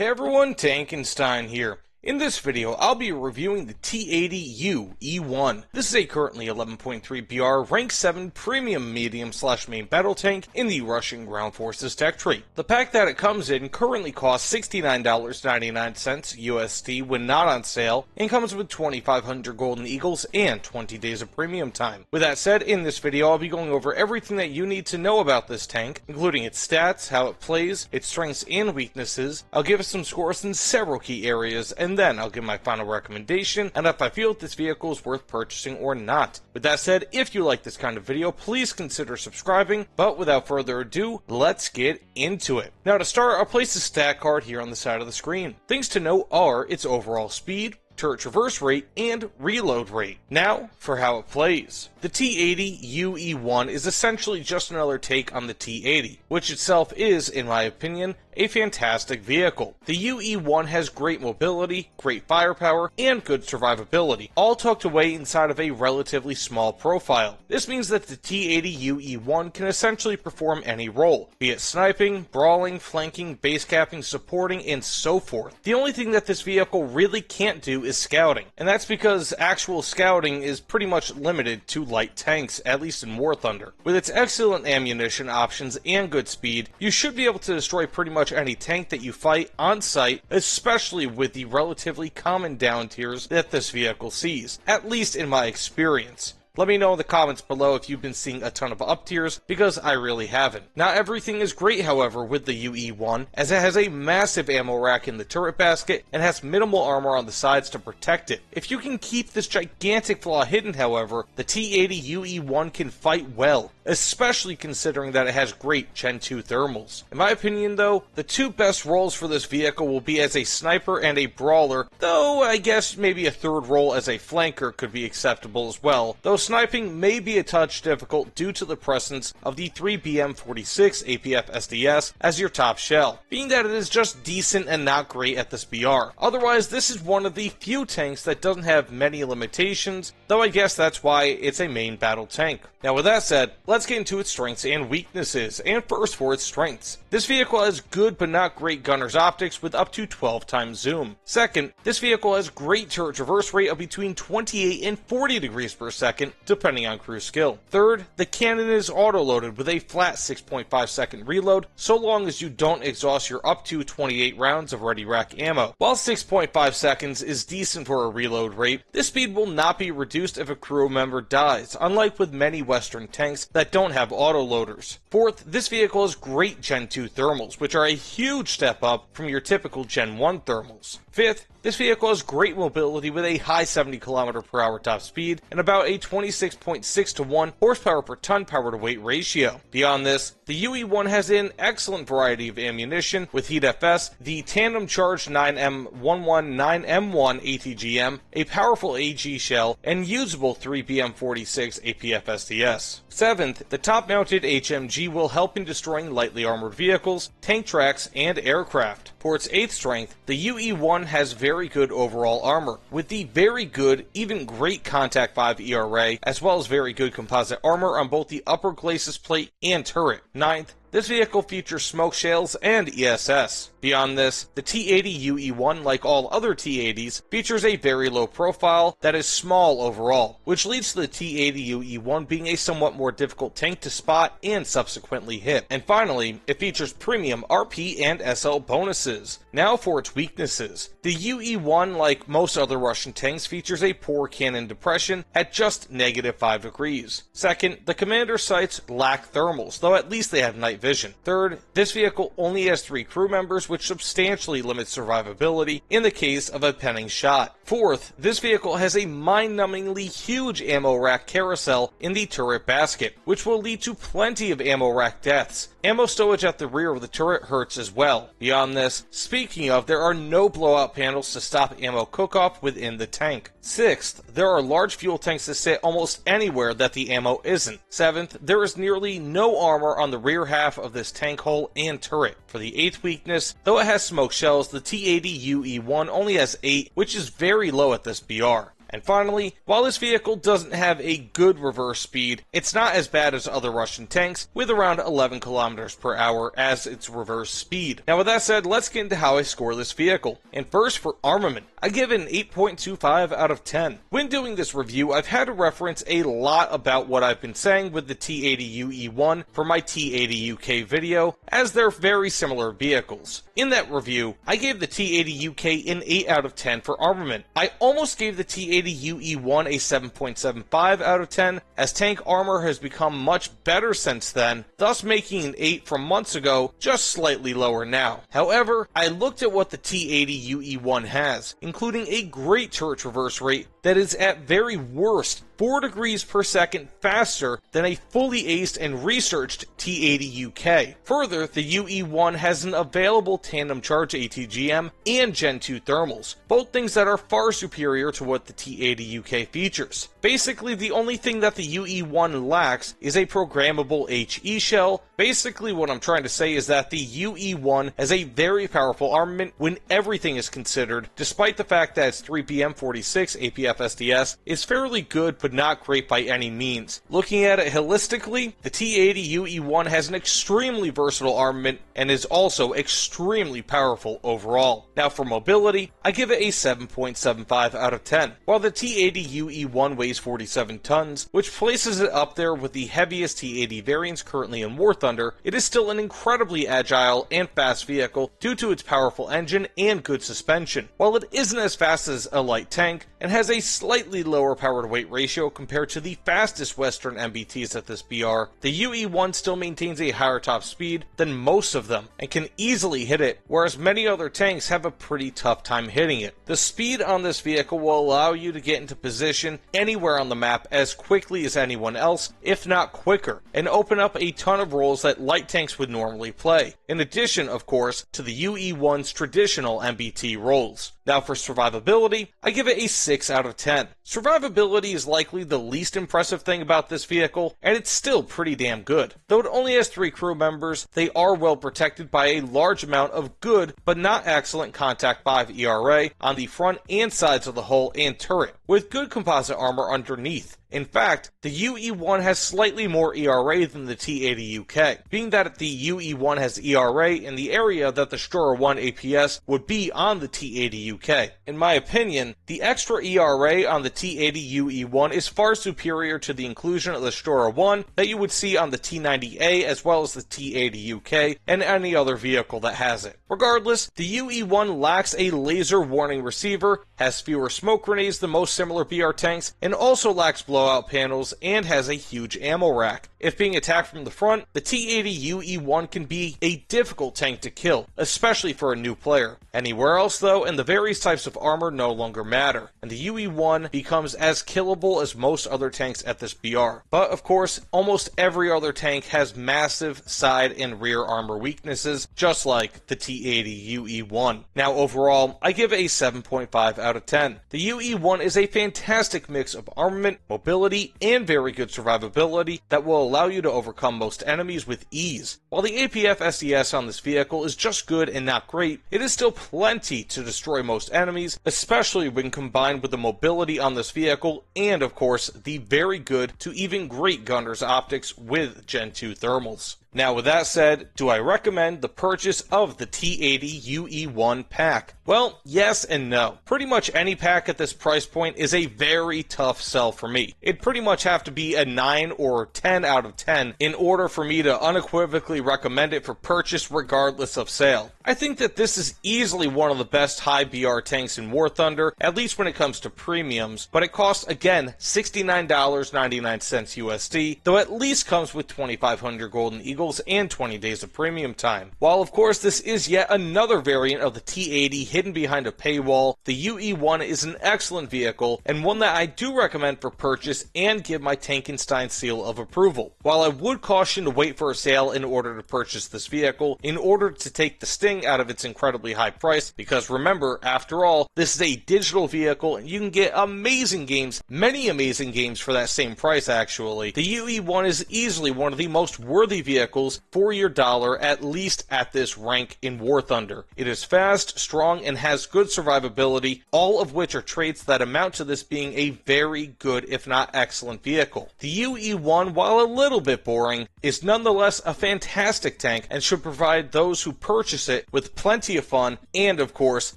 Hey everyone, Tankenstein here. In this video, I'll be reviewing the T-80U-E1. This is a currently 11.3 BR, rank 7 premium medium/main battle tank in the Russian Ground Forces tech tree. The pack that it comes in currently costs $69.99 USD when not on sale, and comes with 2,500 Golden Eagles and 20 days of premium time. With that said, in this video I'll be going over everything that you need to know about this tank, including its stats, how it plays, its strengths and weaknesses. I'll give it some scores in several key areas, and then I'll give my final recommendation and if I feel this vehicle is worth purchasing or not. With that said, if you like this kind of video, please consider subscribing, but without further ado, let's get into it. Now to start, I'll place the stat card here on the side of the screen. Things to note are its overall speed, turret traverse rate, and reload rate. Now, for how it plays. The T-80U-E1 is essentially just another take on the T-80, which itself is, in my opinion, a fantastic vehicle. The UE1 has great mobility, great firepower, and good survivability, all tucked away inside of a relatively small profile. This means that the T-80U-E1 can essentially perform any role, be it sniping, brawling, flanking, base capping, supporting, and so forth. The only thing that this vehicle really can't do is scouting, and that's because actual scouting is pretty much limited to light tanks, at least in War Thunder. With its excellent ammunition options and good speed, you should be able to destroy pretty much any tank that you fight on sight, especially with the relatively common down tiers that this vehicle sees, at least in my experience. Let me know in the comments below if you've been seeing a ton of up tiers, because I really haven't. Not everything is great, however, with the UE1, as it has a massive ammo rack in the turret basket and has minimal armor on the sides to protect it. If you can keep this gigantic flaw hidden, however, the T-80U-E1 can fight well, especially considering that it has great Gen 2 thermals. In my opinion though, the two best roles for this vehicle will be as a sniper and a brawler, though I guess maybe a third role as a flanker could be acceptable as well, though sniping may be a touch difficult due to the presence of the 3BM46 APF SDS as your top shell, being that it is just decent and not great at this BR. Otherwise, this is one of the few tanks that doesn't have many limitations, though I guess that's why it's a main battle tank. Now with that said, let's get into its strengths and weaknesses, and first for its strengths. This vehicle has good but not great gunner's optics with up to 12 times zoom. Second, this vehicle has great turret traverse rate of between 28 and 40 degrees per second, depending on crew skill. Third, the cannon is auto-loaded with a flat 6.5 second reload, so long as you don't exhaust your up to 28 rounds of ready rack ammo. While 6.5 seconds is decent for a reload rate, this speed will not be reduced if a crew member dies, unlike with many Western tanks that don't have autoloaders. Fourth, this vehicle has great Gen 2 thermals, which are a huge step up from your typical Gen 1 thermals. Fifth, this vehicle has great mobility with a high 70 km/h top speed and about a 26.6 to 1 horsepower per ton power to weight ratio. Beyond this, the UE1 has an excellent variety of ammunition with Heat FS, the tandem charged 9M119M1 ATGM, a powerful AG shell, and usable 3BM46 APF SDS. Seventh, the top-mounted HMG will help in destroying lightly armored vehicles, tank tracks, and aircraft. For its 8th strength, the UE1 has very good overall armor, with the very good, even great Contact 5 ERA, as well as very good composite armor on both the upper glacis plate and turret. 9th, this vehicle features smoke shells and ESS. Beyond this, the T-80U-E1, like all other T-80s, features a very low profile that is small overall, which leads to the T-80U-E1 being a somewhat more difficult tank to spot and subsequently hit. And finally, it features premium RP and SL bonuses. Now for its weaknesses. The UE1, like most other Russian tanks, features a poor cannon depression at just -5 degrees. Second, the commander sights lack thermals, though at least they have night vision. Third, this vehicle only has 3 crew members, which substantially limits survivability in the case of a penning shot. Fourth, this vehicle has a mind-numbingly huge ammo rack carousel in the turret basket, which will lead to plenty of ammo rack deaths. Ammo stowage at the rear of the turret hurts as well. Beyond this, speaking of, there are no blowout panels to stop ammo cook-off within the tank. Sixth, there are large fuel tanks that sit almost anywhere that the ammo isn't. Seventh, there is nearly no armor on the rear half of this tank hull and turret. For the 8th weakness, though it has smoke shells, the T-80U-E1 only has 8, which is very low at this BR. And finally, while this vehicle doesn't have a good reverse speed, it's not as bad as other Russian tanks with around 11 kilometers per hour as its reverse speed. Now with that said, let's get into how I score this vehicle. And first, for armament, I give it an 8.25 out of 10. When doing this review, I've had to reference a lot about what I've been saying with the T-80U-E1 for my T-80U-K video, as they're very similar vehicles. In that review, I gave the T-80U-K an 8 out of 10 for armament. I almost gave the T-80U-E1 a 7.75 out of 10, as tank armor has become much better since then, thus making an 8 from months ago just slightly lower now. However, I looked at what the T-80U-E1 has, including a great turret reverse rate that is at very worst 4 degrees per second faster than a fully aced and researched T-80U-K. Further, the UE1 has an available tandem charge ATGM and Gen 2 thermals, both things that are far superior to what the T-80U-K features. Basically, the only thing that the UE1 lacks is a programmable HE shell. Basically, what I'm trying to say is that the UE1 has a very powerful armament when everything is considered, despite the fact that its 3PM46 APF SDS is fairly good but not great by any means. Looking at it holistically, the T-80U-E1 has an extremely versatile armament and is also extremely powerful overall. Now for mobility, I give it a 7.75 out of 10. While the T-80U-E1 weighs 47 tons, which places it up there with the heaviest T-80 variants currently in War Thunder, it is still an incredibly agile and fast vehicle due to its powerful engine and good suspension. While it isn't as fast as a light tank and has a slightly lower power to weight ratio compared to the fastest Western MBTs at this BR, the UE1 still maintains a higher top speed than most of them and can easily hit it, whereas many other tanks have a pretty tough time hitting it. The speed on this vehicle will allow you to get into position anywhere on the map as quickly as anyone else, if not quicker, and open up a ton of roles that light tanks would normally play, in addition, of course, to the UE1's traditional MBT roles. Now for survivability, I give it a 6 out of 10. Survivability is likely the least impressive thing about this vehicle, and it's still pretty damn good. Though it only has 3 crew members, they are well protected by a large amount of good but not excellent Contact 5 ERA on the front and sides of the hull and turret, with good composite armor underneath. In fact, the UE1 has slightly more ERA than the T-80U-K, being that the UE1 has ERA in the area that the Stura 1 APS would be on the T-80U-K. In my opinion, the extra ERA on the T-80U-E1 is far superior to the inclusion of the Stura 1 that you would see on the T-90A as well as the T-80U-K and any other vehicle that has it. Regardless, the UE1 lacks a laser warning receiver, has fewer smoke grenades than most similar BR tanks, and also lacks blowout panels and has a huge ammo rack. If being attacked from the front, the T-80U-E1 can be a difficult tank to kill, especially for a new player. Anywhere else though, and the various types of armor no longer matter, and the UE1 becomes as killable as most other tanks at this BR. But of course, almost every other tank has massive side and rear armor weaknesses, just like the T-80U-E1. Now overall, I give it a 7.5 out of 10. The UE1 is a fantastic mix of armament, mobility, and very good survivability that will allow you to overcome most enemies with ease. While the APF SDS on this vehicle is just good and not great, it is still plenty to destroy most enemies, especially when combined with the mobility on this vehicle and, of course, the very good to even great gunner's optics with Gen 2 thermals. Now with that said, do I recommend the purchase of the T-80U-E1 pack? Well, yes and no. Pretty much any pack at this price point is a very tough sell for me. It'd pretty much have to be a 9 or 10 out of 10 in order for me to unequivocally recommend it for purchase regardless of sale. I think that this is easily one of the best high BR tanks in War Thunder, at least when it comes to premiums, but it costs, again, $69.99 USD, though at least comes with 2,500 Golden Eagles and 20 days of premium time. While of course this is yet another variant of the T-80 hidden behind a paywall, the UE1 is an excellent vehicle and one that I do recommend for purchase and give my Tankenstein seal of approval. While I would caution to wait for a sale in order to purchase this vehicle in order to take the sting out of its incredibly high price, because remember, after all, this is a digital vehicle and you can get amazing games, many amazing games for that same price actually. The UE1 is easily one of the most worthy vehicles vehicles for your dollar, at least at this rank in War Thunder. It is fast, strong, and has good survivability, all of which are traits that amount to this being a very good, if not excellent vehicle. The UE1, while a little bit boring, is nonetheless a fantastic tank and should provide those who purchase it with plenty of fun and, of course,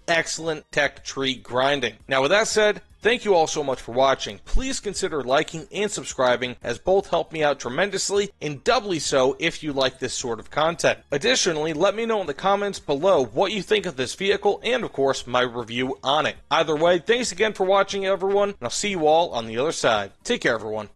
excellent tech tree grinding. Now, with that said, thank you all so much for watching. Please consider liking and subscribing, as both help me out tremendously, and doubly so if you like this sort of content. Additionally, let me know in the comments below what you think of this vehicle and, of course, my review on it. Either way, thanks again for watching, everyone, and I'll see you all on the other side. Take care, everyone.